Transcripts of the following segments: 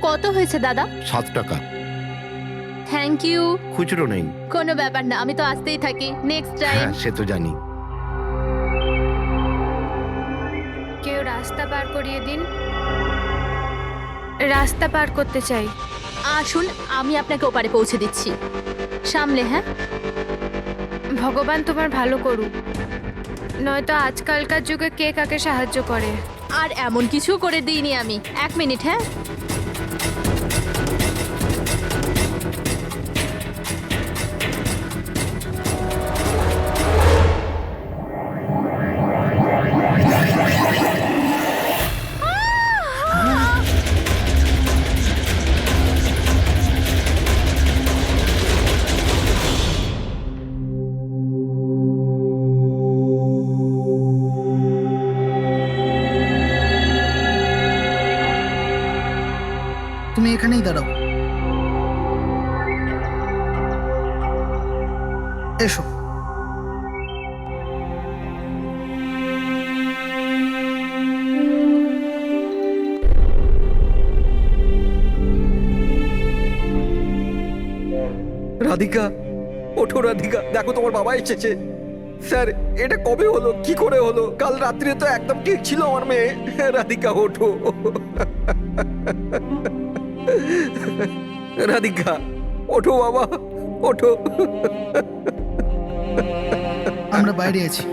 কত হয়েছে দাদা? 7 টাকা। Thank you. খুচরো নেই। কোনো ব্যাপার না, আমি তো আসতেই থাকি। Next time. হ্যাঁ, সে তো জানি। কেউ রাস্তা পার করিয়ে দিন, রাস্তা পার করতে চাই। আসুন, আমি আপনাকে ওপারে পৌঁছে দিচ্ছি। সামলে, হ্যাঁ? ভগবান তোমার ভালো করুক, নয়তো আজকালকার যুগে কে কাকে সাহায্য করে। আর এমন কিছু করে দিইনি আমি। 1 মিনিট, হ্যাঁ? তুমি এখানেই দাঁড়াও। এসো। রাধিকা, ওঠো রাধিকা, দেখো তোমার বাবা এসেছে। স্যার, এটা কবে হলো, কি করে হলো? কাল রাত্রে তো একদম ঠিক ছিল আমার মেয়ে। রাধিকা ওঠো। রাধিকা ওঠো বাবা, ওঠো। আমরা বাইরে আছি।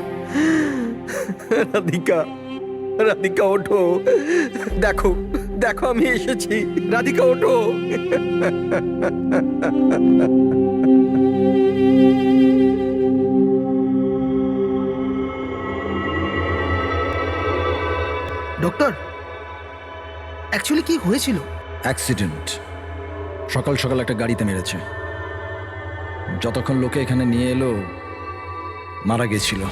রাধিকা, রাধিকা ওঠো, দেখো দেখো আমি এসেছি। রাধিকা ওঠো। ডক্টর, অ্যাকচুয়ালি কি হয়েছিল? অ্যাক্সিডেন্ট। সকাল সকাল একটা গাড়িতে মেরেছে। যতক্ষণ লোকে এখানে নিয়ে এলো মারা গেছিল।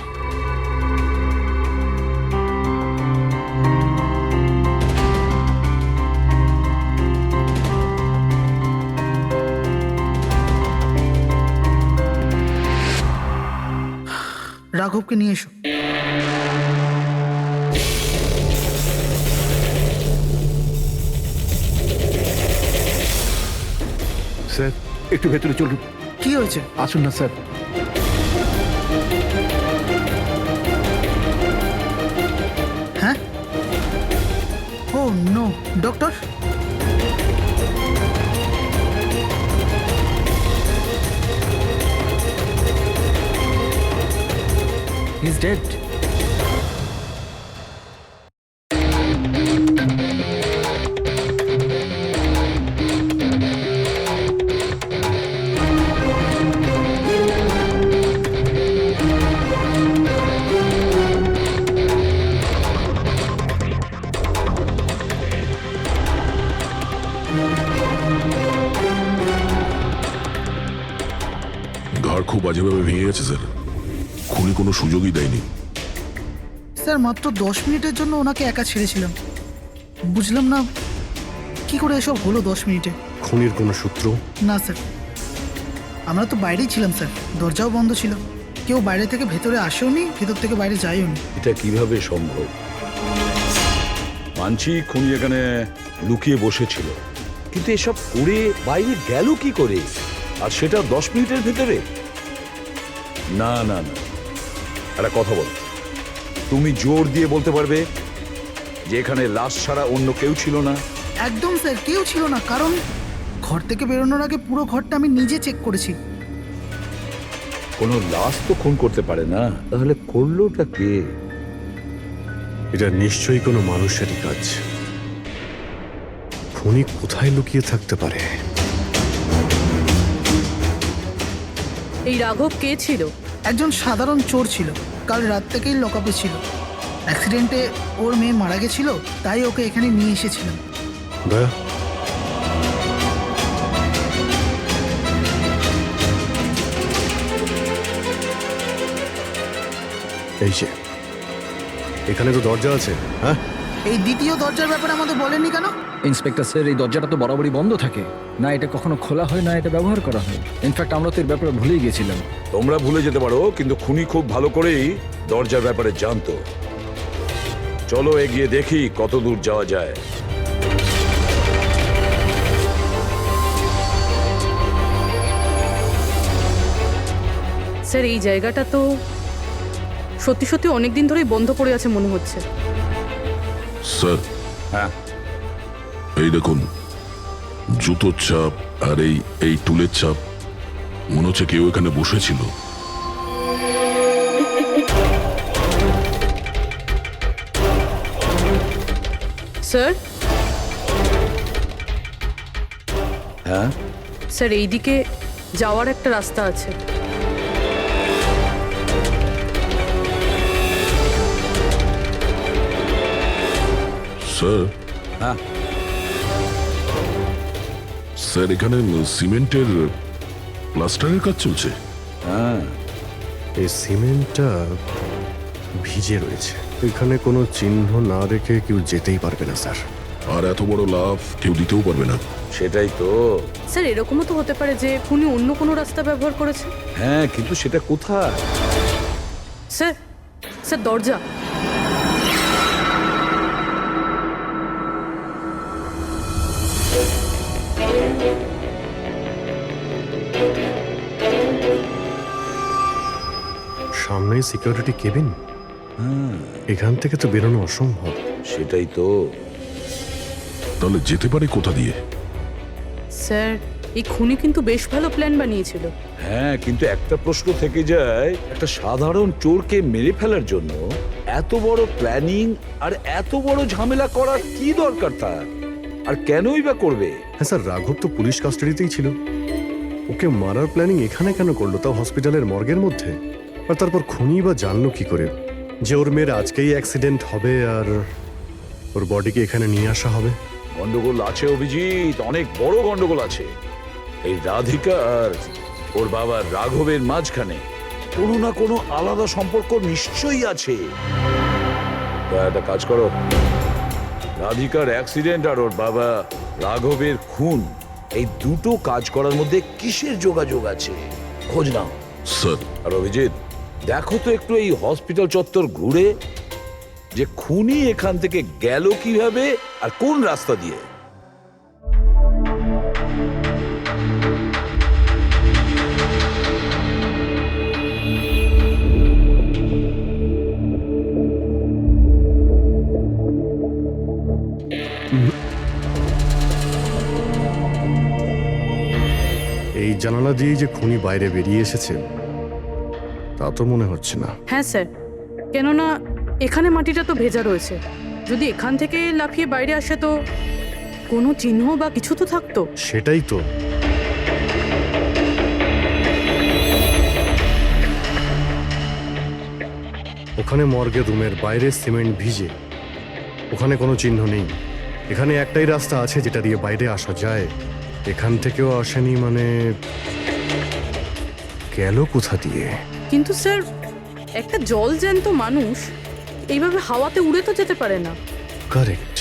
রাঘবকে নিয়ে এসো। স্যার, একটু ভেতরে চলুন। কি হয়েছে? আসুন না স্যার। হ্যাঁ? Oh no, doctor. He is dead. ঘর খুব বাজেভাবে ভেঙে গেছে স্যার। খুনি কোনো সুযোগই দেয়নি। স্যার, মাত্র 10 মিনিটের জন্য ওনাকে একা ছেড়েছিলাম। বুঝলাম না কি করে এসব হলো 10 মিনিটে। খুনির কোনো সূত্র? না স্যার, আমরা তো বাইরেই ছিলাম স্যার, দরজাও বন্ধ ছিল। কেউ বাইরে থেকে ভেতরে আসেওনি, ভেতর থেকে বাইরে যায়ওনি। এটা কিভাবে সম্ভব? মানছি খুনি এখানে লুকিয়ে বসেছিল, কিন্তু এসব করে বাইরে গেল কি করে, আর সেটা 10 মিনিটের ভেতরে? না না না, একটা কথা বল, তুমি জোর দিয়ে বলতে পারবে যে এখানে লাশ ছাড়া অন্য কেউ ছিল না? একদম স্যার, কেউ ছিল না। কারণ ঘর থেকে বেরোনোর আগে পুরো ঘরটা আমি নিজে চেক করেছি। কোনো লাশ তো খুন করতে পারে না, তাহলে করলোটা কে? এটা নিশ্চয়ই কোনো মানুষেরই কাজ। খুনি কোথায় লুকিয়ে থাকতে পারে? এই রাঘব কে ছিল? একজন সাধারণ চোর ছিল, কাল রাত থেকেই লকআপে ছিল। অ্যাক্সিডেন্টে ওর মেয়ে মারা গেছিল, তাই ওকে এখানে নিয়ে এসেছিলাম। দয়া, এই যে এখানে তো দরজা আছে। হ্যাঁ, এই দ্বিতীয় দরজার ব্যাপারে আমাদের বলেননি কেন? ইন্সপেক্টর স্যার, এই দরজাটা তো বরাবরই বন্ধ থাকে, না এটা কখনো খোলা হয় না এটা ব্যবহার করা হয়। ইনফ্যাক্ট আমরা তো এর ব্যাপারে ভুলেই গেছিলাম। তোমরা ভুলে যেতে পারো, কিন্তু খুনি খুব ভালো করেই দরজার ব্যাপারে জানতো। চলো এগিয়ে দেখি কত দূর যাওয়া যায়। স্যার এই জায়গাটা তো সত্যি সত্যি অনেক দিন ধরেই বন্ধ পড়ে আছে মনে হচ্ছে। স্যার, হ্যাঁ এই দেখুন, জুতোর ছাপ আর এই টুলের ছাপ, মনে হচ্ছে কেউ এখানে বসেছিল। স্যার হ্যাঁ স্যার এইদিকে যাওয়ার একটা রাস্তা আছে। স্যার, হ্যাঁ স্যার এখানে সিমেন্টের প্লাস্টারের কাজ চলছে। হ্যাঁ এই সিমেন্টটা ভিজে রয়েছে, এখানে কোনো চিহ্ন না রেখে কেউ যেতেই পারবে না স্যার। আর এত বড় লাভ কেউ দিতেও পারবে না। সেটাই তো। স্যার এরকমও তো হতে পারে যে উনি অন্য কোনো রাস্তা ব্যবহার করেছে। হ্যাঁ কিন্তু সেটা কোথায়? স্যার স্যার দরজা। সামনেই সিকিউরিটি কেবিন, এখান থেকে তো বেরোনো অসম্ভব। সেটাই তো। তাহলে যেতে পারে কোথা দিয়ে? স্যার এই খুনি কিন্তু বেশ ভালো প্ল্যান বানিয়েছিল। হ্যাঁ কিন্তু একটা প্রশ্ন থেকে যায়, একটা সাধারণ চোরকে মেরে ফেলার জন্য এত বড় প্ল্যানিং আর এত বড় ঝামেলা করার কি দরকার তার? আর কেনই বা করবে? হ্যাঁ স্যার, রাঘব তো পুলিশ কাস্টাডিতেই ছিল, ওকে মারার প্ল্যানিং এখানে কেন করলো, তাও হসপিটালের মর্গের মধ্যে? আর তারপর খুনি বা জানলো কি করে যে ওর মেয়ের আজকেই অ্যাক্সিডেন্ট হবে আর ওর বডিকে এখানে নিয়ে আসা হবে? গন্ডগোল আছে অভিজিৎ, অনেক বড় গন্ডগোল আছে। এই রাধিকা আর ওর বাবা রাঘবের মাঝখানে কোনো না কোনো আলাদা সম্পর্ক নিশ্চয়ই আছে। তা একটা কাজ করো, রাধিকার অ্যাক্সিডেন্ট আর ওর বাবা রাঘবের খুন, এই দুটো কাজ করার মধ্যে কিসের যোগাযোগ আছে খোঁজ নাও। স্যার, আর অভিজিৎ দেখো তো একটু এই হসপিটাল চত্বর ঘুরে যে খুনি এখান থেকে গেল কিভাবে আর কোন রাস্তা দিয়ে। এই জানালা দিয়েই যে খুনি বাইরে বেরিয়ে এসেছে তা তো মনে হচ্ছে না। হ্যাঁ স্যার, কেননা এখানে মাটিটা তো ভেজা রয়েছে। যদি এখান থেকে লাফিয়ে বাইরে আসে তো কোনো চিহ্ন বা কিছু তো থাকতো। সেটাই তো। ওখানে মর্গের রুমের বাইরে সিমেন্ট ভিজে, ওখানে কোনো চিহ্ন নেই। এখানে একটাই রাস্তা আছে যেটা দিয়ে বাইরে আসা যায়, এখান থেকেও আসেনি, মানে গেল কোথা দিয়ে? কিন্তু স্যার একটা জল জ্যান্ত মানুষ এইভাবে হাওয়াতে উড়ে তো যেতে পারে না। কারেক্ট,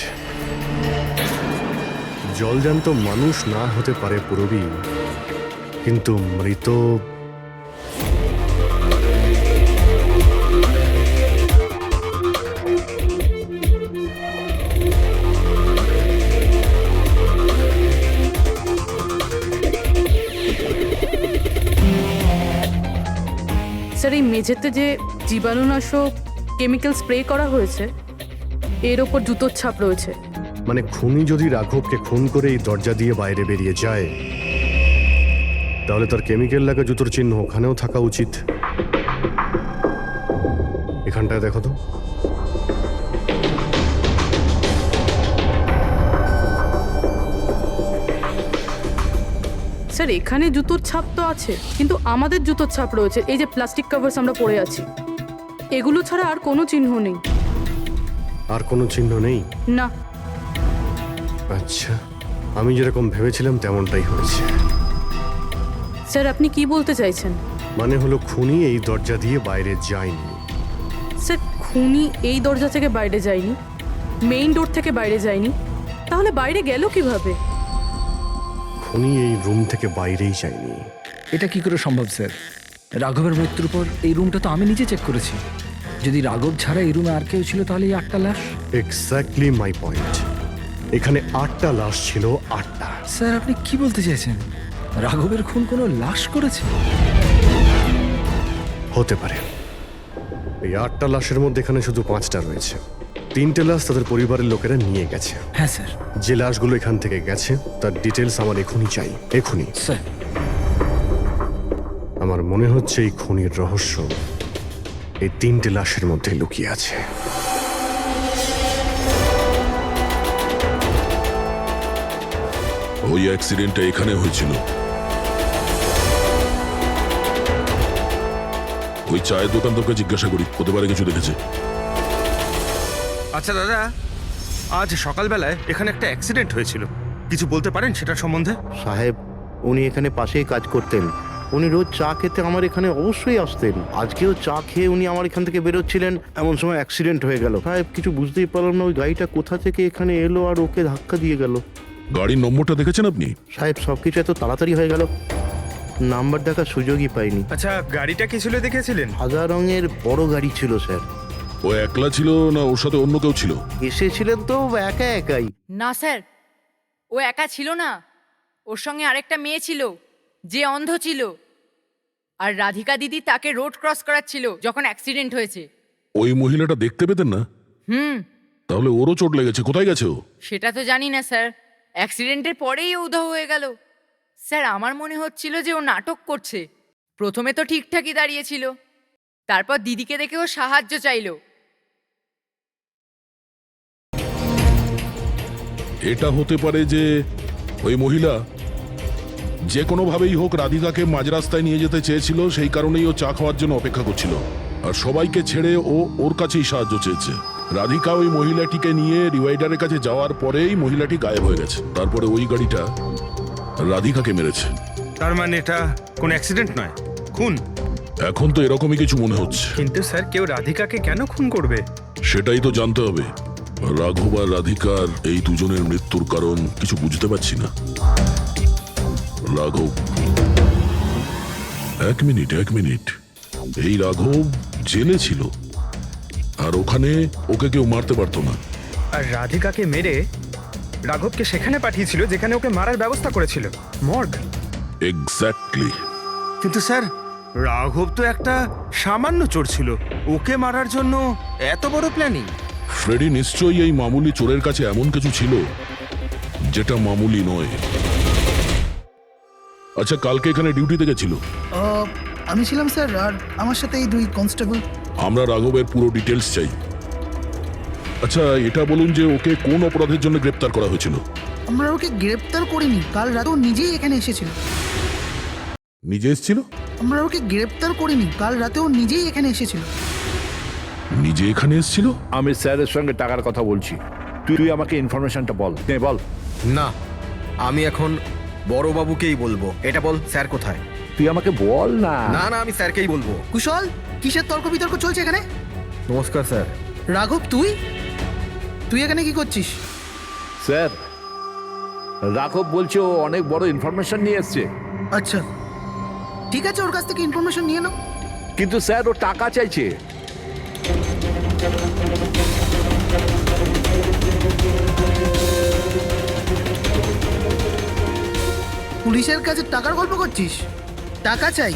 জলজান্ত মানুষ না হতে পারে পুরবী, কিন্তু মৃত স্যার এই মেঝেতে যে জীবাণুনাশক কেমিক্যাল স্প্রে করা হয়েছে এর ওপর জুতোর ছাপ রয়েছে। মানে খুনি যদি রাঘবকে খুন করে এই দরজা দিয়ে বাইরে বেরিয়ে যায় তাহলে তার কেমিক্যাল লাগা জুতোর চিহ্ন ওখানেও থাকা উচিত। এখানটায় দেখো তো। স্যার এখানে জুতোর ছাপ তো আছে, কিন্তু আমাদের জুতোর ছাপ রয়েছে। এই যে প্লাস্টিক কভার্স আমরা পরে আছি, এগুলো ছাড়া আর কোনো চিহ্ন নেই। আর কোনো চিহ্ন নেই? না। আচ্ছা, আমি যেরকম ভেবেছিলাম তেমনটাই হয়েছে। স্যার আপনি কি বলতে চাইছেন? মানে হলো খুনি এই দরজা দিয়ে বাইরে যায়নি। স্যার খুনি এই দরজা থেকে বাইরে যায়নি, মেইন ডোর থেকে বাইরে যায়নি, তাহলে বাইরে গেল কিভাবে? খুনি এই রুম থেকে বাইরেই যায়নি। এটা কি করে সম্ভব স্যার? রাঘবের মৃত্যুর পর এই রুমটা তো আমি নিজে চেক করেছি। যদি রাঘব ছাড়া এই রুমে আর কেউ ছিল তাহলে এই 8টা লাশ। Exactly my point. এখানে 8টা লাশ ছিল, 8টা। স্যার আপনি কি বলতে চাইছেন? রাঘবের খুন কোনো লাশ করেছে? হতে পারে। এই 8টা লাশের মধ্যে এখানে শুধু 5টা রয়েছে। 3টে লাশ তাদের পরিবারের লোকেরা নিয়ে গেছে। হ্যাঁ স্যার। যে লাশগুলো এখান থেকে গেছে তার ডিটেলস আমার এখনই চাই, এখনই। স্যার আমার মনে হচ্ছে এই খুনির রহস্য এই 3টে লাশের মধ্যে লুকিয়ে আছে। ওই অ্যাক্সিডেন্টটা এখানে হয়েছিল। ওই চায়ের দোকানদারকে জিজ্ঞাসা করি, হতে পারে কিছু দেখেছে। আচ্ছা দাদা, আজ সকালবেলায় এখানে একটা অ্যাক্সিডেন্ট হয়েছিল, কিছু বলতে পারেন সেটার সম্বন্ধে? সাহেব, উনি এখানে পাশেই কাজ করতেন। উনি রোজ চা খেতে আমার এখানে অবশ্যই আসতেন। আজকেও চা খেয়ে উনি আমার এখান থেকে বেরোচ্ছিলেন, এমন সময় অ্যাক্সিডেন্ট হয়ে গেল। সাহেব, কিছু বুঝতেই পারলাম না ওই গাড়িটা কোথা থেকে এখানে এলো আর ওকে ধাক্কা দিয়ে গেল। গাড়ির নম্বরটা দেখেছেন আপনি? সাহেব, সবকিছু এত তাড়াতাড়ি হয়ে গেল, নাম্বার দেখার সুযোগই পাইনি। আচ্ছা, গাড়িটা কি ছিল দেখেছিলেন? সাদা রঙের বড় গাড়ি ছিল স্যার। ও একলা ছিল না ওর সাথে অন্য কেউ ছিল? এসেছিলেন তো একা একাই। না স্যার, ও একা ছিল না, ওর সঙ্গে আরেকটা মেয়ে ছিল যে অন্ধ ছিল, আর রাধিকা দিদি তাকে রোড ক্রস করাচ্ছিল যখন অ্যাক্সিডেন্ট হয়েছে। ওই মহিলাটা দেখতে পেতেন না? তাহলে ওরও চোট লেগেছে। কোথায় গেছে ও? সেটা তো জানি না স্যার, অ্যাক্সিডেন্টের পরেই ও উধাও হয়ে গেল। স্যার, আমার মনে হচ্ছিল যে ও নাটক করছে। প্রথমে তো ঠিকঠাকই দাঁড়িয়েছিল, তারপর দিদিকে দেখে ও সাহায্য চাইলো। এটা হতে পারে যে ওই মহিলা যে কোনোভাবেই হোক রাধিকাকে মাঝ রাস্তায় নিয়ে যেতে চেয়েছিল, সেই কারণেই ও চা খাওয়ার জন্য অপেক্ষা করছিল, আর সবাইকে ছেড়ে ও ওর কাছেই সাহায্য চেয়েছে। রাধিকা ওই মহিলাটিকে নিয়ে ডিভাইডারের কাছে যাওয়ার পরেই মহিলাটি গায়েব হয়ে গেছে। তারপরে ওই গাড়িটা রাধিকাকে মেরেছে। তার মানে এটা কোন অ্যাক্সিডেন্ট নয়, খুন? এখন তো এরকমই কিছু মনে হচ্ছে। কিন্তু স্যার, কেউ রাধিকাকে কেন খুন করবে? সেটাই তো জানতে হবে। রাঘব আর রাধিকার এই দুজনের মৃত্যুর কারণ কিছু বুঝতে পারছি না। রাঘব, এক মিনিট, এই রাঘব জেলে ছিল, আর ওখানে ওকে কেউ মারতে পারতো না। আর রাধিকাকে মেরে রাঘবকে সেখানে পাঠিয়েছিল যেখানে ওকে মারার ব্যবস্থা করেছিল, মর্গ। এক্স্যাক্টলি। কিন্তু স্যার, রাঘব তো একটা সামান্য চোর ছিল, ওকে মারার জন্য এত বড় প্ল্যানিং? ফ্রেডি নিশ্চয়ই এই মামুলি চোরের কাছে এমন কিছু ছিল যেটা মামুলি নয়। আচ্ছা, কালকে এখানে ডিউটিতে গেছিল? আমি ছিলাম স্যার, আর আমার সাথে এই 2 কনস্টেবল। আমরা রাঘবের পুরো ডিটেলস চাই। আচ্ছা, এটা বলুন যে ওকে কোন অপরাধের জন্য গ্রেপ্তার করা হয়েছিল? আমরা ওকে গ্রেপ্তার করিনি, কাল রাতে ও নিজেই এখানে এসেছিল। নিজে এসেছিল? আমরা ওকে গ্রেপ্তার করিনি, কাল রাতে ও নিজেই এখানে এসেছিল। নিজে এখানে এসেছিল? আমি স্যারের সঙ্গে টাকার কথা বলছি, তুই আমাকে ইনফরমেশনটা বল। বল। না, আমি এখন বড়বাবুকেই বলবো। এটা বল, স্যার কোথায়? তুই আমাকে বল না। না, আমি স্যারকেই বলবো। কুশল, কিসের তর্ক বিতর্ক চলছে এখানে? নমস্কার স্যার। রাঘব, তুই এখানে কি করছিস? স্যার, রাঘব বলছে ও অনেক বড় ইনফরমেশন নিয়ে এসছে। আচ্ছা, ঠিক আছে, ওর কাছ থেকে ইনফরমেশন নিয়ে নাও। কিন্তু স্যার, ও টাকা চাইছে। পুলিশের কাছে টাকার গল্প করছিস? টাকা চাই?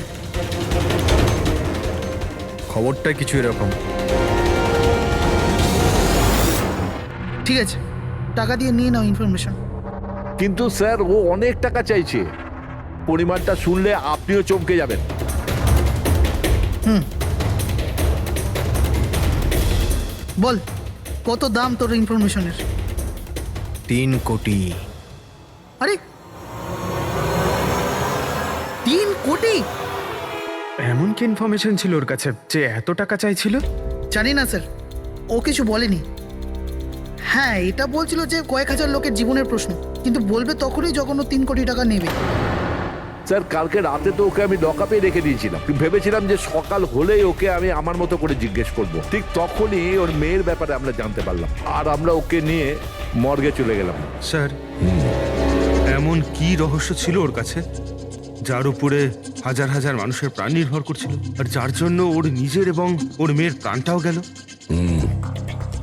খবরটা কিছু এরকম। ঠিক আছে, টাকা দিয়ে নিয়ে নাও ইনফরমেশন। কিন্তু স্যার, ও অনেক টাকা চাইছে। পরিমাণটা শুনলে আপনিও চমকে যাবেন। বল, কত দাম তোর ইনফরমেশনের? 3 কোটি। আরে, 3 কোটি? এমন কি ইনফরমেশন ছিল ওর কাছে যে এত টাকা চাইছিল? জানি না স্যার, ও কিছু বলেনি। হ্যাঁ, এটা বলছিল যে কয়েক হাজার লোকের জীবনের প্রশ্ন, কিন্তু বলবে তখনই যখন ও 3 কোটি টাকা নেবে। স্যার, কালকে রাতে তো ওকে আমি লকআপে রেখে দিয়েছিলাম। ভেবেছিলাম যে সকাল হলেই ওকে আমি আমার মতো করে জিজ্ঞেস করব। ঠিক তখনই ওর মেয়ের ব্যাপারে আমরা জানতে পারলাম, আর আমরা ওকে নিয়ে মর্গে চলে গেলাম। স্যার, এমন কি রহস্য ছিল ওর কাছে যার উপরে হাজার হাজার মানুষের প্রাণ নির্ভর করছিল, আর যার জন্য ওর নিজের এবং ওর মেয়ের প্রাণটাও গেল?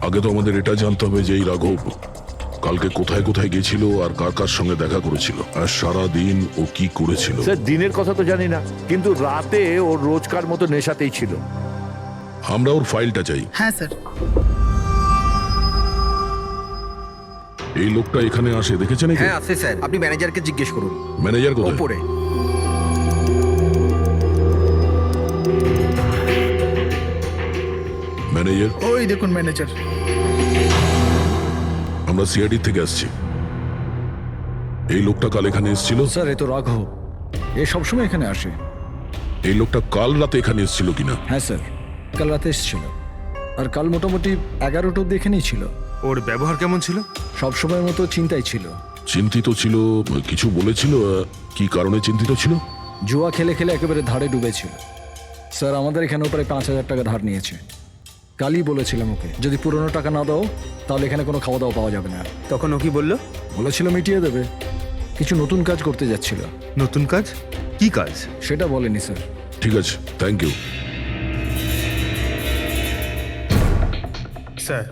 আগে তো আমাদের এটা জানতে হবে যে এই রাঘব কালকে কোথায় কোথায় গেছিল আর কার কার সঙ্গে দেখা করেছিল, আর সারা দিন ও কি করেছিল। স্যার দিনের কথা তো জানি না, কিন্তু রাতে ওর রোজকার মতো নেশাতেই ছিল। আমরা ওর ফাইলটা চাই। হ্যাঁ স্যার। এই লোকটা এখানে আসে দেখেছেন? হ্যাঁ আছে স্যার, আপনি ম্যানেজারকে জিজ্ঞেস করুন। ম্যানেজার কোথায়? ওপরে। ম্যানেজার? ওই দেখুন ম্যানেজার। আমরা সিআইডি থেকে আসছি। এই লোকটা কাল এখানে এসেছিল? স্যার এ তো রাঘব, এ সবসময় এখানে আসে। এই লোকটা কাল রাতে এখানে এসেছিল কিনা? হ্যাঁ স্যার, কাল রাতে এসেছিল, আর কাল মোটামুটি 11টা অব্দি এখানেই ছিল। ওর ব্যবহার কেমন ছিল? সবসময়ের মতো চিন্তায় ছিল। চিন্তিত ছিল? কিছু বলেছিল? কি কারণে চিন্তিত ছিল? জুয়া খেলে খেলে একেবারে ধারে ডুবেছিল। স্যার আমাদের এখানেও প্রায় 5,000 টাকা ধার নিয়েছে। কালই বলেছিলাম ওকে, যদি পুরনো টাকা না দাও তাহলে এখানে কোনো খাওয়া দাওয়া পাওয়া যাবে না। তখন ও কি বললো? বলেছিল মিটিয়ে দেবে, কিছু নতুন কাজ করতে যাচ্ছিল। নতুন কাজ? কি কাজ? সেটা বলেনি স্যার। ঠিক আছে, থ্যাংক ইউ। স্যার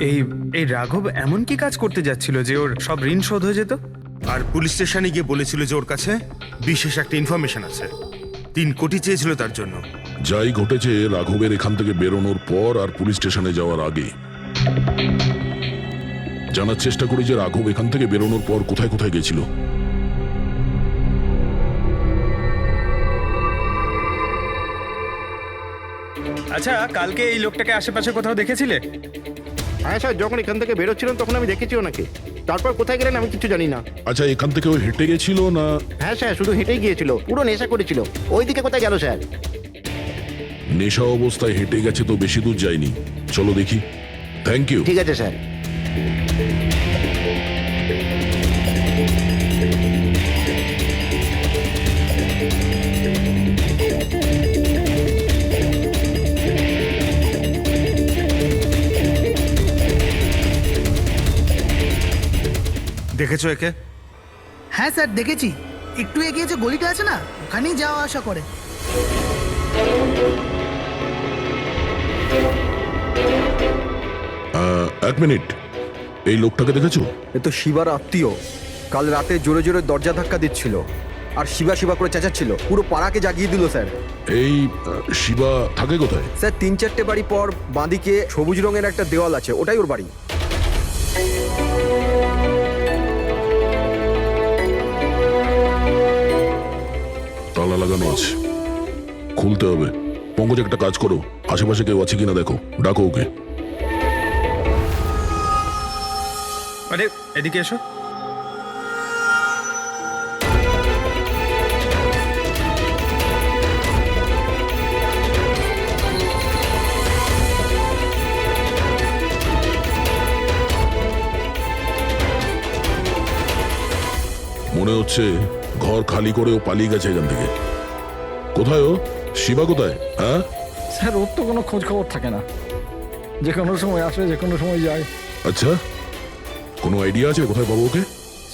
এই এই রাঘব এমন কি কাজ করতে যাচ্ছিল যে ওর সব ঋণ শোধ হয়ে যেত? আর পুলিশ স্টেশনে গিয়ে বলেছিল যে ওর কাছে বিশেষ একটা ইনফরমেশন আছে, 3 কোটি চেয়েছিল তার জন্য। যাই ঘটেছে রাঘবের এখান থেকে বেরোনোর পর আর পুলিশ স্টেশনে যাওয়ার আগে জানার চেষ্টা করি যে রাঘব এখান থেকে বেরোনোর পর কোথায় কোথায় গেছিল। আচ্ছা, কালকে এই লোকটাকে আশেপাশে কোথাও দেখেছিলে? হ্যাঁ স্যার, যখন এখান থেকে বেরোচ্ছিলাম তখন আমি দেখেছি ওনাকে। তারপর কোথায় গেলেন আমি কিছু জানি না। আচ্ছা, এখান থেকে ও হেঁটে গেছিল না? হ্যাঁ স্যার, শুধু হেঁটেই গিয়েছিল, পুরো নেশা করেছিল। ওইদিকে কোথায় গেল স্যার? নেশা অবস্থায় হেঁটে গেছে তো বেশি দূর যায়নি। চলো দেখি। Thank you. ঠিক আছে স্যার। দেখেছো একে? হ্যাঁ স্যার দেখেছি, একটু এগিয়ে যে গলিটা আছে না, ওখানেই যাওয়া আসা করে। এক মিনিট, এই লোকটাকে দেখেছো? এ তো শিবার আত্মীয়। কাল রাতে জোরে জোরে দরজা ধাক্কা দিচ্ছিল আর শিবা শিবা করে চেঁচাচ্ছিল, পুরো পাড়াকে জাগিয়ে দিল স্যার। এই শিবা থাকে কোথায়? স্যার 3-4টে বাড়ি পর বাঁদিকে সবুজ রঙের একটা দেওয়াল আছে, ওটাই ওর বাড়ি। তালা লাগানো আছে, খুলতে হবে। পঙ্কজ একটা কাজ করো, আশেপাশে কেউ আছে কিনা দেখো, ডাকো ওকে। আরে এদিকে এসো। মনে হচ্ছে ঘর খালি করে ও পালিয়ে গেছে এখান থেকে। কোথায় ও? শিবা কোথায়? হ্যাঁ স্যার ওর তো কোনো খোঁজ খবর থাকে না, যে কোনো সময় আসে যে কোনো সময় যায়। আচ্ছা, কোনো আইডিয়া আছে কোথায় পাবো ওকে?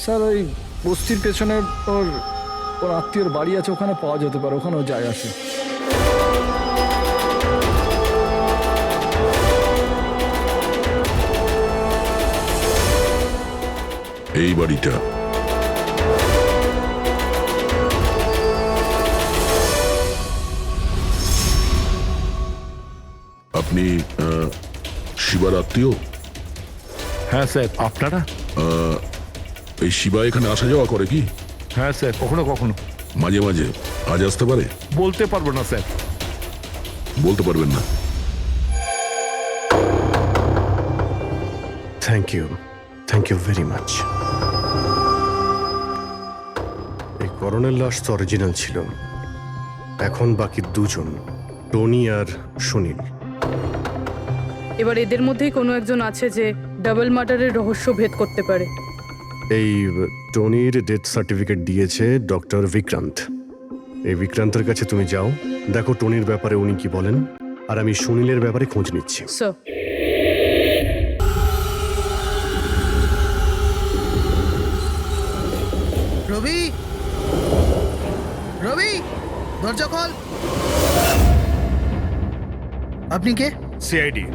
স্যার ওই বস্তির পেছনে ওর ওর আত্মীয়র বাড়ি আছে, ওখানে পাওয়া যেতে পারে, ওখানেও যায় আসে। এই বাড়িটা। আপনি শিবার আত্মীয়? হ্যাঁ স্যার। আপনারা? এই শিবা এখানে আসা যাওয়া করে কি? হ্যাঁ স্যার, কখনো কখনো। মাঝে মাঝে। আজ আসতে পারে? বলতে পারবো না স্যার। বলতে পারবেন না? Thank you very much. এই করণের লাশ তো অরিজিনাল ছিল। এখন বাকি 2 জন, টনি আর সুনীল। এবার এদের মধ্যেই কোনো একজন আছে যে ডাবল মার্ডারের রহস্য ভেদ করতে পারে। এই টনির ডেথ সার্টিফিকেট দিয়েছে ডক্টর বিক্রান্ত। এই বিক্রান্তের কাছে তুমি যাও, দেখো টনির ব্যাপারে উনি কি বলেন, আর আমি সুনীলের ব্যাপারে খোঁজ নিচ্ছি। স্যার। রবি, রবি, দরজা খোল। আপনি কে? সিআইডি।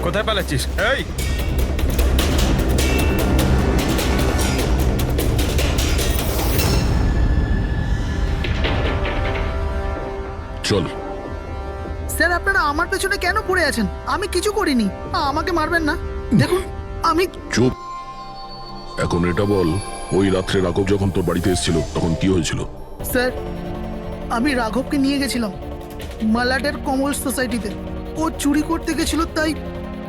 কোথায় পালাচ্ছিস? এই চল। স্যার আপনারা আমার পেছনে কেন পড়ে আছেন? আমি কিছু করিনি, আমাকে মারবেন না। দেখুন আমি চুপ। এখন এটা বল, ওই রাত্রে রাঘব যখন তোর বাড়িতে এসেছিল তখন কি হয়েছিল? স্যার আমি রাঘবকে নিয়ে গেছিলাম মালাডের কমল সোসাইটিতে। ও চুরি করতে গেছিল, তাই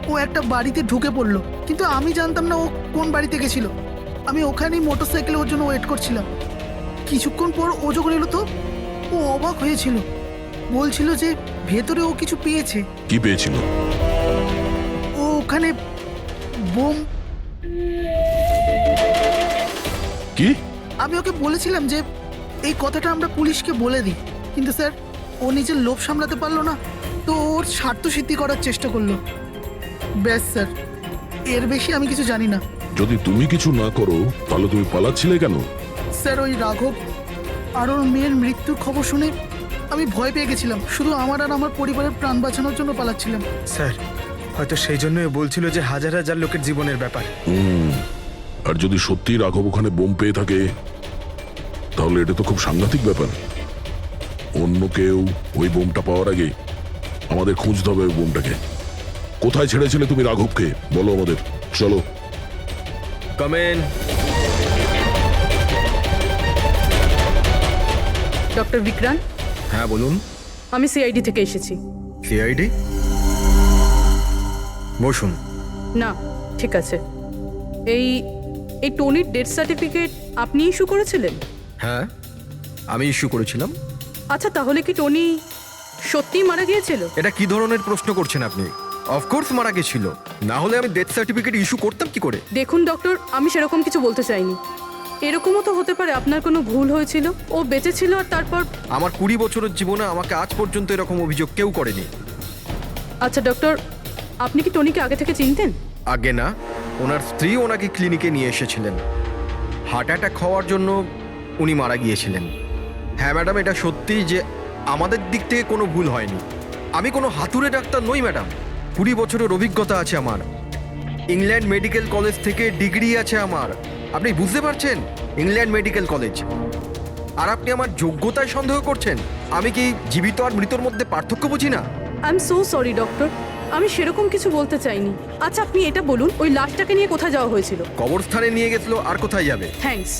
ও একটা বাড়িতে ঢুকে পড়লো, কিন্তু আমি জানতাম না ও কোন বাড়িতে গেছিল। আমি ওখানেই মোটরসাইকেলে ওর জন্য ওয়েট করছিলাম। কিছুক্ষণ পর ও যখন এলো তো ও অবাক হয়েছিল, বলছিল যে ভেতরে ও কিছু পেয়েছে। কি পেয়েছিল? ও ওখানে বোম। কি? আমি ওকে বলেছিলাম যে এই কথাটা আমরা পুলিশকে বলে দিই, কিন্তু স্যার ও নিজের লোভ সামলাতে পারলো না, তো ওর স্বার্থ সিদ্ধি করার চেষ্টা করলো। ব্যাস স্যার, এর বেশি আমি কিছু জানি না। যদি তুমি কিছু না করো তাহলে তুমি পালাচ্ছিলে কেন? স্যার ওই রাঘব আর ওর মেয়ের মৃত্যুর খবর শুনে আমি ভয় পেয়ে গেছিলাম, শুধু আমার আর আমার পরিবারের প্রাণ বাঁচানোর জন্য পালাচ্ছিলাম। স্যার হয়তো সেই জন্যই বলছিল যে হাজার হাজার লোকের জীবনের ব্যাপার। আর যদি সত্যি রাঘব ওখানে বোম পেয়ে থাকে তাহলে এটা তো খুব সাংঘাতিক ব্যাপার। অন্য কেউ ওই বোমটা পাওয়ার আগে আমাদের খুঁজতে হবে ওই বোমটাকে। কোথায় ছেড়েছিলে তুমি রাঘবকে বলো আমাদের। চলো। কামেন। ডক্টর বিক্রান্ত, হ্যাঁ বলুন। আমি সিআইডি থেকে এসেছি। সিআইডি? বসুন। না ঠিক আছে, এই এই টনির ডেথ সার্টিফিকেট আপনি ইস্যু করেছিলেন? হ্যাঁ আমি ইস্যু করেছিলাম। আচ্ছা তাহলে কি টনি সত্যিই মারা গিয়েছিল? এটা কি ধরনের প্রশ্ন করছেন আপনি? অফকোর্স মারা গেছিল, না হলে আমি ডেথ সার্টিফিকেট ইস্যু করতাম কি করে? দেখুন ডক্টর, আমি সেরকম কিছু বলতে চাইনি। এরকমও তো হতে পারে আপনার কোনো ভুল হয়েছিল, ও বেঁচে ছিল আর তারপর। আমার 20 বছরের জীবনে আমাকে আজ পর্যন্ত এরকম অভিযোগ কেউ করেনি। আচ্ছা ডক্টর, আপনি কি টনিকে আগে থেকে চিনতেন? আগে না, ওনার স্ত্রী ওনাকে ক্লিনিকে নিয়ে এসেছিলেন। হার্ট অ্যাটাক হওয়ার জন্য উনি মারা গিয়েছিলেন। হ্যাঁ ম্যাডাম, এটা সত্যি যে আমাদের দিক থেকে কোনো ভুল হয়নি। আমি কোনো হাতুড়ে ডাক্তার নই ম্যাডাম। 20 বছরের অভিজ্ঞতা আছে আমার। ইংল্যান্ড মেডিকেল কলেজ থেকে ডিগ্রি আছে আমার। আপনি বুঝতে পারছেন? England medical college. আর আপনি আমার যোগ্যতায় সন্দেহ করছেন? আমি কি জীবিত আর মৃতর মধ্যে পার্থক্য বুঝি না? I am so sorry doctor, আমি সেরকম কিছু বলতে চাইনি। আচ্ছা আপনি এটা বলুন, ওই লাশটাকে নিয়ে কোথায় যাওয়া হয়েছিল? কবরস্থানে নিয়ে গেছিল, আর কোথায় যাবে? থ্যাঙ্কস।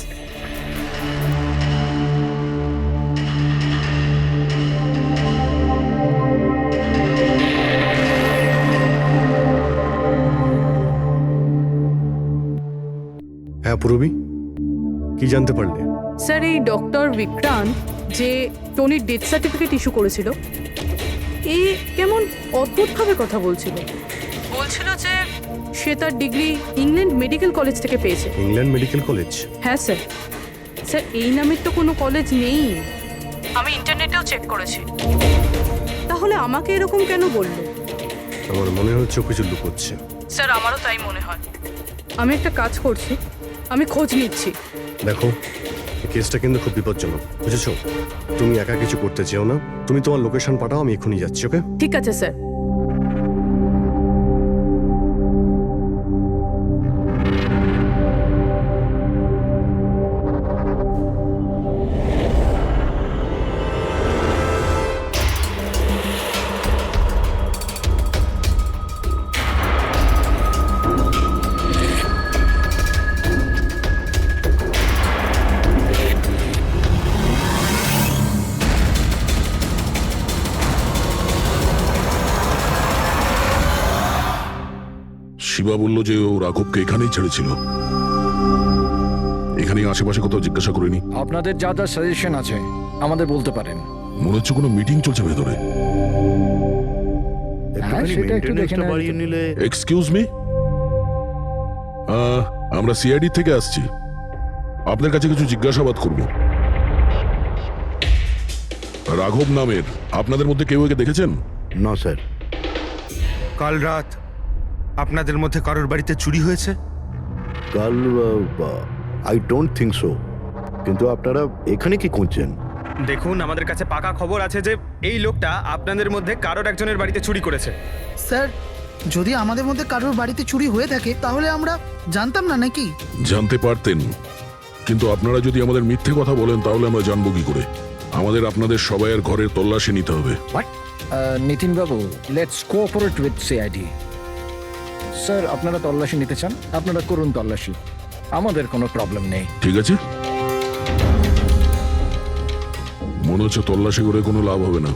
হ্যাঁ পুরবি, কি জানতে পারলে? স্যার এই ডক্টর বিক্রান্ত যে টনির ডেথ সার্টিফিকেট ইস্যু করেছিল, এ কেমন অদ্ভুতভাবে কথা বলছিল। বলছিল যে সে তার ডিগ্রি ইংল্যান্ড মেডিকেল কলেজ থেকে পেয়েছে। England medical college? হ্যাঁ স্যার। স্যার এই নামের তো কোনো কলেজ নেই, আমি ইন্টারনেটেও চেক করেছি। তাহলে আমাকে এরকম কেন বললো? আমার মনে হচ্ছে ও কিছু লুকোচ্ছে। স্যার আমারও তাই মনে হয়। আমি একটা কাজ করছি, আমি খোঁজ নিচ্ছি। দেখো, এই কেসটা কিন্তু খুব বিপজ্জনক, বুঝেছো? তুমি একা কিছু করতে চেও না। তুমি তোমার লোকেশন পাঠাও, আমি এক্ষুনি যাচ্ছি। ওকে? ঠিক আছে স্যার। শিবা বলল যে ও রাঘবকে এখানেই ছেড়েছিল। এখানেই আশেপাশে কোথাও জিজ্ঞাসা করিনি? আপনাদের যা যা সাজেশন আছে আমাদের বলতে পারেন। মনে হচ্ছে কোনো মিটিং চলছে ভেতরে। হ্যাঁ, সেটা একটু দেখে নেওয়া বাড়িয়ে যেত। নিলে। এক্সকিউজ মি, আমরা সিআইডি থেকে আসছি। আপনার কাছে কিছু জিজ্ঞাসাবাদ করব। রাঘব নামের আপনাদের মধ্যে কেউ একে দেখেছেন? না স্যার। কাল রাত আপনাদের মধ্যে কারোর বাড়িতে চুরি হয়েছে? কাল আই ডোন্ট থিঙ্ক সো। কিন্তু আপনারা এখানে কি খুঁজছেন? দেখুন, আমাদের কাছে পাকা খবর আছে যে এই লোকটা আপনাদের মধ্যে কারোর একজনের বাড়িতে চুরি করেছে। স্যার যদি আমাদের মধ্যে কারোর বাড়িতে চুরি হয়ে থাকে তাহলে আমরা জানতাম না নাকি? জানতে পারতেন, কিন্তু আপনারা যদি আমাদের মিথ্যে কথা বলেন তাহলে আমরা জানবো কি করে? আমাদের আপনাদের সবাইয়ের ঘরের তল্লাশি নিতে হবে। নিতিন বাবু, let's cooperate with CID. Sir, আপনারা তল্লাশি নিতে চান, আপনারা করুন তল্লাশি, আমাদের কোনো প্রবলেম নেই। ঠিক আছে, মনে হচ্ছে তল্লাশি করে কোনো লাভ হবে না।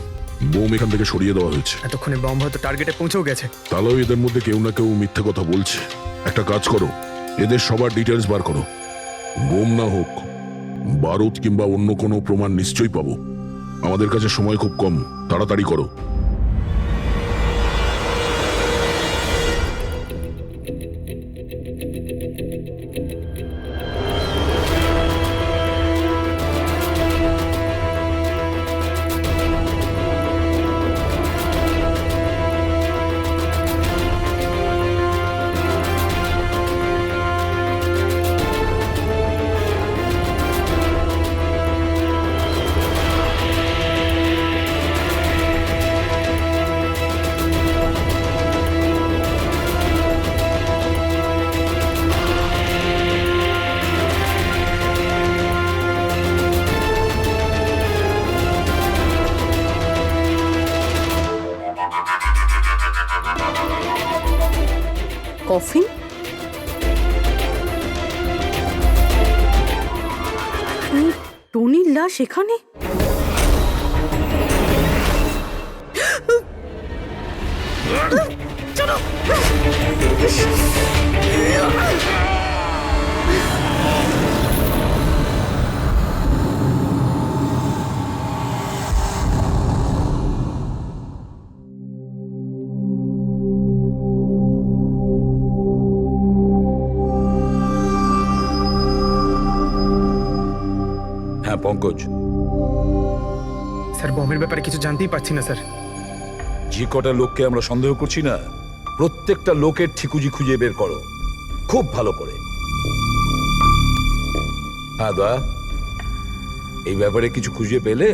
বোম এখান থেকে সরিয়ে দেওয়া হয়েছে। এতক্ষণে বম হয়তো টার্গেটে পৌঁছেও গেছে। তাহলেও এদের মধ্যে কেউ না কেউ মিথ্যে কথা বলছে। একটা কাজ করো, এদের সবার ডিটেলস বার করো। বোম না হোক, বারুদ কিংবা অন্য কোনো প্রমাণ নিশ্চয়ই পাবো। আমাদের কাছে সময় খুব কম, তাড়াতাড়ি করো। কফিন? টনির লাশ এখানে? হ্যাঁ পঙ্কজ, স্যার, বমের ব্যাপারে কিছু জানতেই পারছি না স্যার। যে কটা লোককে আমরা সন্দেহ করছি না, প্রত্যেকটা লোকের ঠিকুজি খুঁজে বের করো খুব ভালো করে। হ্যাঁ দয়া, এই ব্যাপারে কিছু খুঁজে পেলে?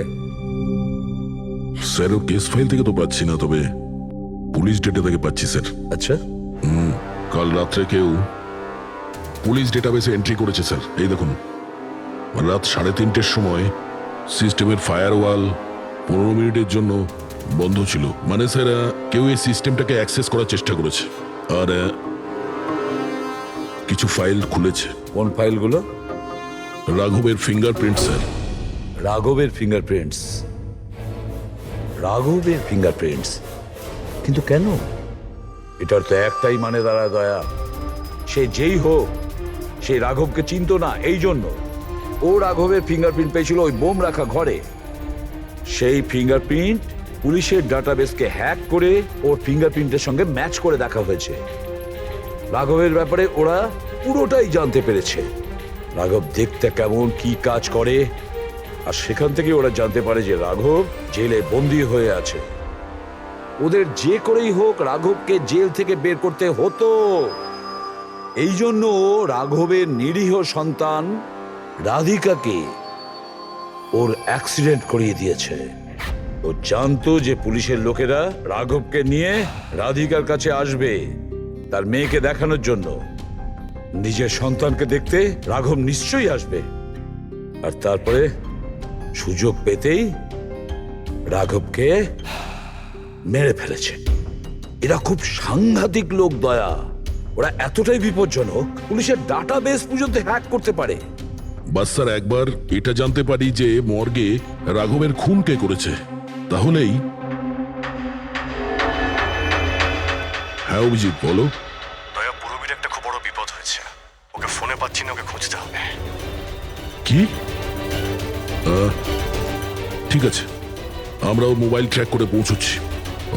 স্যার, ওর কেস ফাইল থেকে তো পাচ্ছি না, তবে পুলিশ ডেটা থেকে পাচ্ছি স্যার। আচ্ছা, কাল রাত্রে কেউ পুলিশ ডেটাবেসে এন্ট্রি করেছে স্যার। এই দেখুন, রাত 3:30-র সময় সিস্টেমের ফায়ারওয়াল 15 মিনিটের জন্য বন্ধ ছিল। মানে স্যার, কেউ এই সিস্টেমটাকে অ্যাক্সেস করার চেষ্টা করেছে আর কিছু ফাইল খুলেছে। কোন ফাইলগুলো? রাঘবের ফিঙ্গারপ্রিন্ট স্যার। রাঘবের ফিঙ্গারপ্রিন্টস? রাঘবের ফিঙ্গারপ্রিন্টস? কিন্তু কেন? এটার তো একটাই মানে দাঁড়ায় দয়া, সে যেই হোক সে রাঘবকে চিনতো না, এই জন্য ও রাঘবের ফিঙ্গারপ্রিন্ট পেয়েছিল ওই বোম রাখা ঘরে। সেই ফিঙ্গারপ্রিন্ট পুলিশের ডাটাবেসকে হ্যাক করে ওর ফিঙ্গারপ্রিন্টের সঙ্গে ম্যাচ করে দেখা হয়েছে। রাঘবের ব্যাপারে ওরা পুরোটাই জানতে পেরেছে, রাঘব দেখতে কেমন, কি কাজ করে, আর সেখান থেকে ওরা জানতে পারে যে রাঘব জেলে বন্দী হয়ে আছে। ওদের যে করেই হোক রাঘবকে জেল থেকে বের করতে হতো। এই জন্য রাঘবের নিরীহ সন্তান রাধিকাকে ওর অ্যাক্সিডেন্ট করিয়ে দিয়েছে। ও জানতো যে পুলিশের লোকেরা রাঘবকে নিয়ে রাধিকার কাছে আসবে তার মেয়েকে দেখানোর জন্য। নিজের সন্তানকে দেখতে রাঘব নিশ্চয়ই আসবে, আর তারপরে সুযোগ পেতেই রাঘবকে মেরে ফেলেছে। এরা খুব সাংঘাতিক লোক দয়া, ওরা এতটাই বিপজ্জনক পুলিশের ডাটাবেস পর্যন্ত হ্যাক করতে পারে। বাস স্যার, একবার এটা জানতে পারি যে মর্গে রাঘবের খুন কে করেছে, তাহলেই। হ্যাঁ অভিজিৎ, বলো। দয়া, পুরবীর একটা খুব বড় বিপদ হয়েছে, ওকে ফোনে পাচ্ছি না, ওকে খুঁজতে হবে। কি? ঠিক আছে, আমরা ওর মোবাইল ট্র্যাক করে পৌঁছচ্ছি।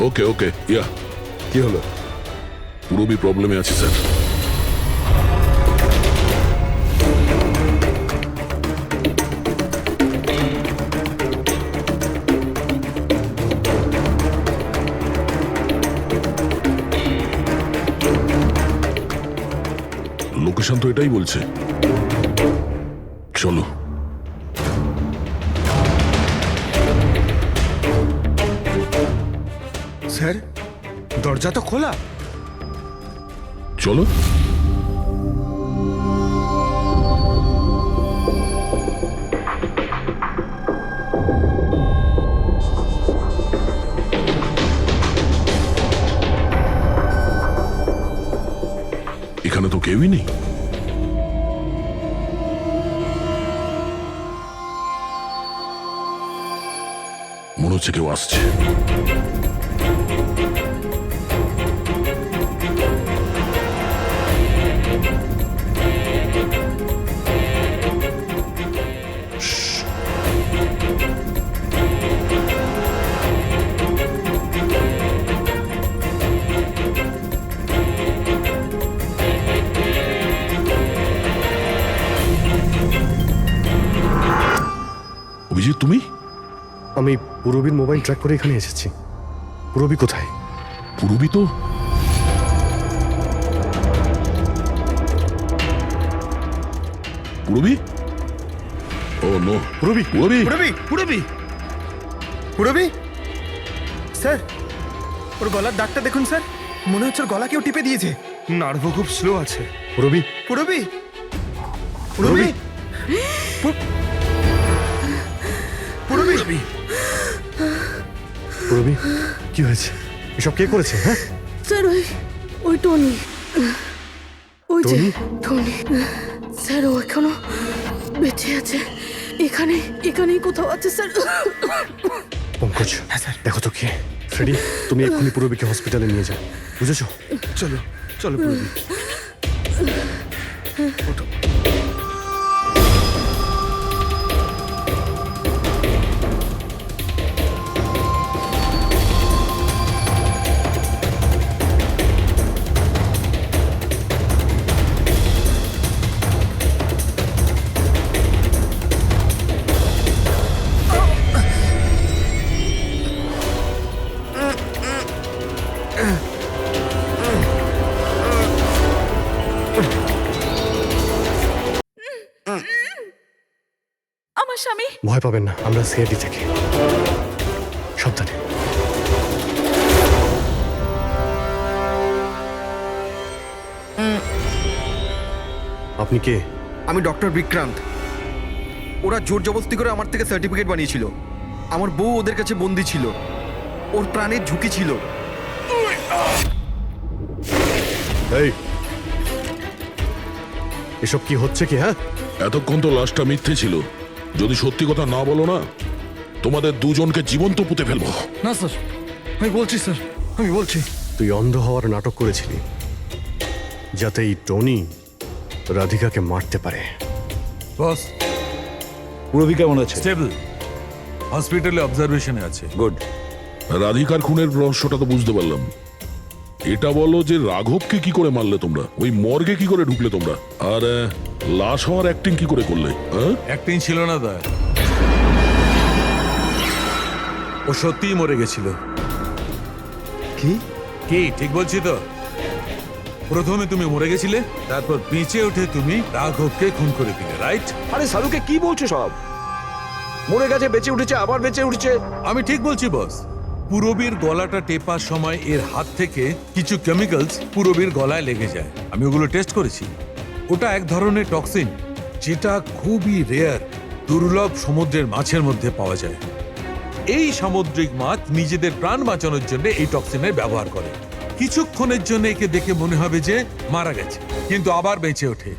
ওকে ওকে, ইয়া। কি হলো? পুরবী প্রবলেমে আছে স্যার। লোকেশন তো এটাই বলছে, চলো। স্যার, দরজা তো খোলা। চলো। এখানে তো কেউই নেই। মনে হচ্ছে কেউ আসছে। অভিজিৎ, তুমি? আমি পুরবীর মোবাইল ট্র্যাক করে এখানে এসেছি। পুরবী কোথায়? পুরবী তো পুরবী? ও নো, পুরবী! পুরবী! পুরবী পুরবী পুরবী স্যার, ওর গলার দাগটা দেখুন স্যার, মনে হচ্ছে ওর গলা কেউ টিপে দিয়েছে। নার্ভও খুব স্লো আছে। পুরবী! পুরবী পুরবী পুরবী পুরবী, কি হয়েছে? এসব কে করেছে? হ্যাঁ, স্যার ওই টনি, ওই যে টনি? টনি স্যার, ও এখনো বেঁচে আছে। এখানেই কোথাও আছে স্যার। পঙ্কজ, দেখো তো কে। ফ্রেডি, তুমি এক্ষুনি পুরবীকে হসপিটালে নিয়ে যাও, বুঝেছো? চলো চলো পুরবী। আমার স্বামী। ভয় পাবেন না, আমরা সিআইডি থেকে। সাবধানে। আপনি কে? আমি ডক্টর বিক্রান্ত। ওরা জোর জবরদস্তি করে আমার থেকে সার্টিফিকেট বানিয়েছিল। আমার বউ ওদের কাছে বন্দি ছিল, ওর প্রাণের ঝুঁকি ছিল। এই, এসব কি হচ্ছে কি? হ্যাঁ, এতক্ষণ তো লাশটা মিথ্যে ছিল। যদি সত্যি কথা না বলো না, তোমাদের দুজনকে জীবন্ত পুঁতে ফেলবো। না স্যার, আমি বলছি স্যার, আমি বলছি। তুই অন্ধ হওয়ার নাটক করেছিলি যাতে এই টনি রাধিকাকে মারতে পারে। বস, পুরবী কেমন আছে? স্টেবল, হসপিটালে অবজারভেশনে আছে। গুড। রাধিকার খুনের রহস্যটা তো বুঝতে পারলাম। এটা বলো যে রাঘবকে কি করে মারলে তোমরা? ওই মর্গে কি করে ঢুকলে তোমরা? আর লাশ হওয়ার অ্যাক্টিং কি করে করলে? হ্যাঁ, অ্যাক্টিং ছিল না দা, ও সত্যিই মরে গেছিল। কি? কি ঠিক বলছি তো? প্রথমে তুমি মরে গেছিলে, তারপর বেঁচে উঠে তুমি রাঘবকে খুন করে দিলে, রাইট? আরে সারুকে কি বলছো সব? মরে গেছে, বেঁচে উঠেছে, আবার বেঁচে উঠছে। আমি ঠিক বলছি বস। পুরবীর গলাটা টেপার সময় এর হাত থেকে কিছু কেমিক্যালস পুরবীর গলায় লেগে যায়। আমি ওগুলো টেস্ট করেছি। ওটা এক ধরনের টক্সিন, যেটা খুবই রেয়ার, দুর্লভ সমুদ্রের মাছের মধ্যে পাওয়া যায়। এই সামুদ্রিক মাছ নিজেদের প্রাণ বাঁচানোর জন্য এই টক্সিনের ব্যবহার করে। কিছুক্ষণের জন্য একে দেখে মনে হবে যে মারা গেছে, কিন্তু আবার বেঁচে ওঠে।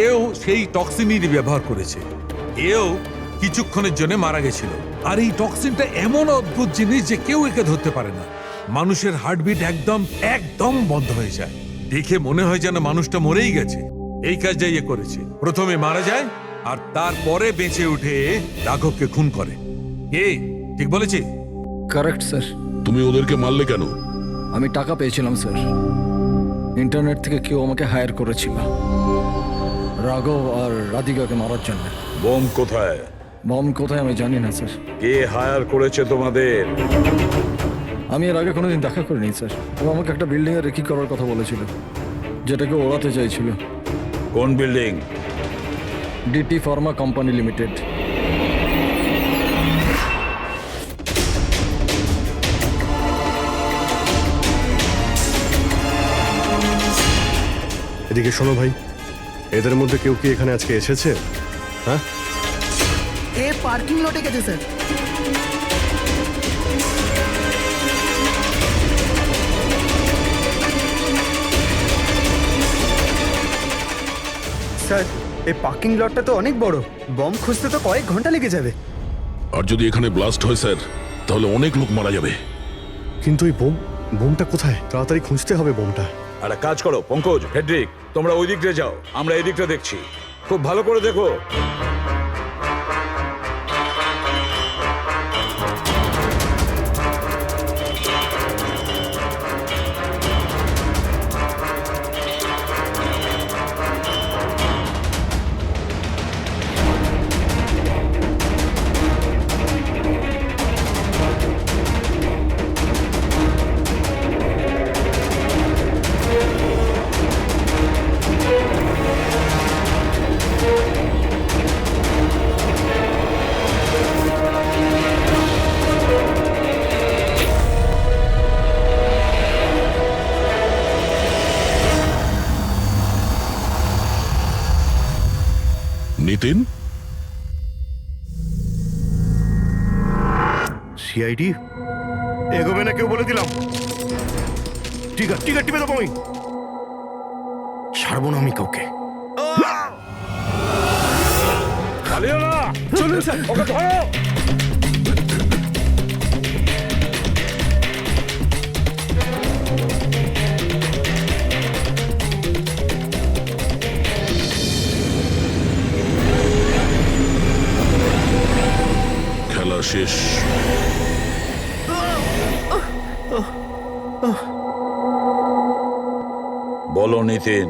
এও সেই টক্সিনই ব্যবহার করেছে। এও কিছুক্ষণের জন্য মারা গেছিল। আর এই টক্সিনটা এমন অদ্ভুত জিনিস যে কেউ একে ধরতে পারে না। মানুষের হার্টবিট একদম বন্ধ হয়ে যায়। দেখে মনে হয় যেন মানুষটা মরেই গেছে। এই কাজটাই এ করেছে। প্রথমে মারা যায় আর তারপরে বেঁচে উঠে রাঘবকে খুন করে। ঠিক বলেছি? Correct sir. তুমি ওদেরকে মারলে কেন? আমি টাকা পেয়েছিলাম স্যার। ইন্টারনেট থেকে কেউ আমাকে হায়ার করেছিল রাঘব আর রাধিকাকে মারার জন্য। বোম কোথায়? বম কোথায় আমি জানি না স্যার। কে হায়ার করেছে তোমাদের? আমি এর আগে কোনোদিন দেখা করিনি স্যার। ও আমাকে একটা বিল্ডিংয়ে রেকি করার কথা বলেছিল, যেটাকে ওড়াতে চাইছিল। কোন building? DT pharma company limited. এদিকে শোনো ভাই, এদের মধ্যে কেউ কি এখানে আজকে এসেছে? হ্যাঁ, এ পার্কিং লটে গেছে স্যার। স্যার, এই পার্কিং লটটা তো অনেক বড়, বম খুঁজতে তো কয়েক ঘন্টা লেগে যাবে। আর যদি এখানে ব্লাস্ট হয় স্যার, তাহলে অনেক লোক মারা যাবে। কিন্তু এই বোমটা কোথায়? তাড়াতাড়ি খুঁজতে হবে বোমটা। একটা কাজ করো পঙ্কজ, হেড্রিক, তোমরা ওই দিকটা যাও, আমরা এই দিকটা দেখছি। খুব ভালো করে দেখো। নিতিন, সিআইডি এগোবে না কেউ বলে দিলাম। টিকার টিপে দেবো আমি, ছাড়বো না আমি কাউকে। চলুন স্যার, ওকে ধরো। খেলা শেষ। বলো নিতিন,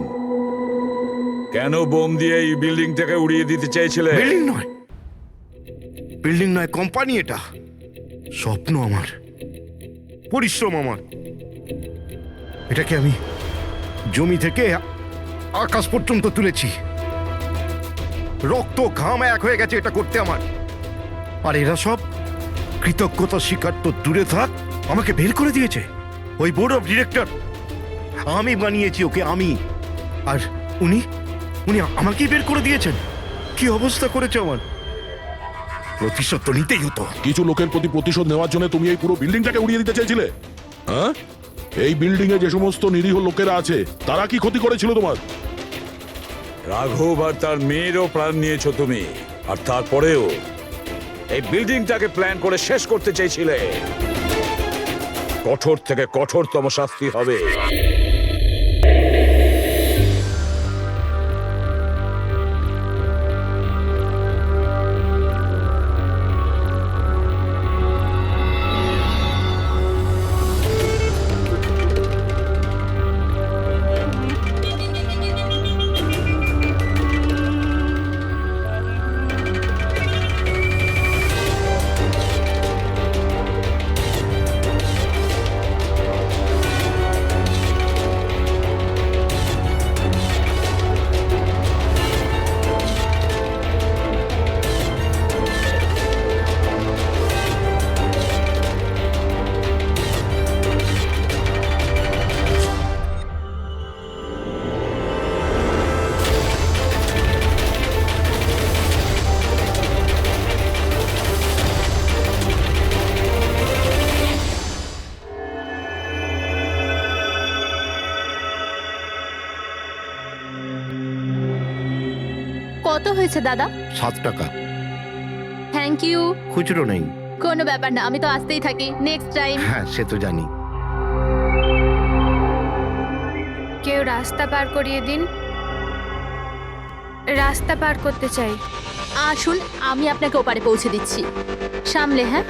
কেন বোম দিয়ে এই বিল্ডিংটাকে উড়িয়ে দিতে চাইছিলে? বিল্ডিং নয়, কোম্পানি এটা। স্বপ্ন আমার, পরিশ্রম আমার। এটাকে আমি জমি থেকে আকাশ পর্যন্ত তুলেছি, রক্ত ঘাম এক হয়ে গেছে এটা করতে আমার। আর এরা সব কৃতজ্ঞতা স্বীকার তো দূরে থাক, আমাকে বের করে দিয়েছে। ওই বোর্ড অফ ডিরেক্টর, আমি বানিয়েছি ওকে, আমি। আর উনি আমাকেই বের করে দিয়েছেন। কি অবস্থা করেছে আমার! প্রতিশোধ তো নিতেই হতো। কিছু লোকের প্রতি প্রতিশোধ নেওয়ার জন্য তুমি এই পুরো বিল্ডিংটাকে উড়িয়ে দিতে চাইছিলে? হ্যাঁ, এই বিল্ডিং এ যে সমস্ত নিরীহ লোকেরা আছে তারা কি ক্ষতি করেছিল তোমার? রাঘব আর তার মেয়েরও প্রাণ নিয়েছো তুমি, আর তারপরেও এই বিল্ডিংটাকে প্ল্যান করে শেষ করতে চাইছিলে। কঠোর থেকে কঠোরতম শাস্তি হবে। কত হয়েছে দাদা? 7 টাকা। Thank you. খুচরো নেই। কোনো ব্যাপার না, আমি তো আসতেই থাকি। Next time. হ্যাঁ, সে তো জানি। কেউ রাস্তা পার করিয়ে দিন, রাস্তা পার করতে চাই। আসুন, আমি আপনাকে ওপারে পৌঁছে দিচ্ছি। সামলে, হ্যাঁ।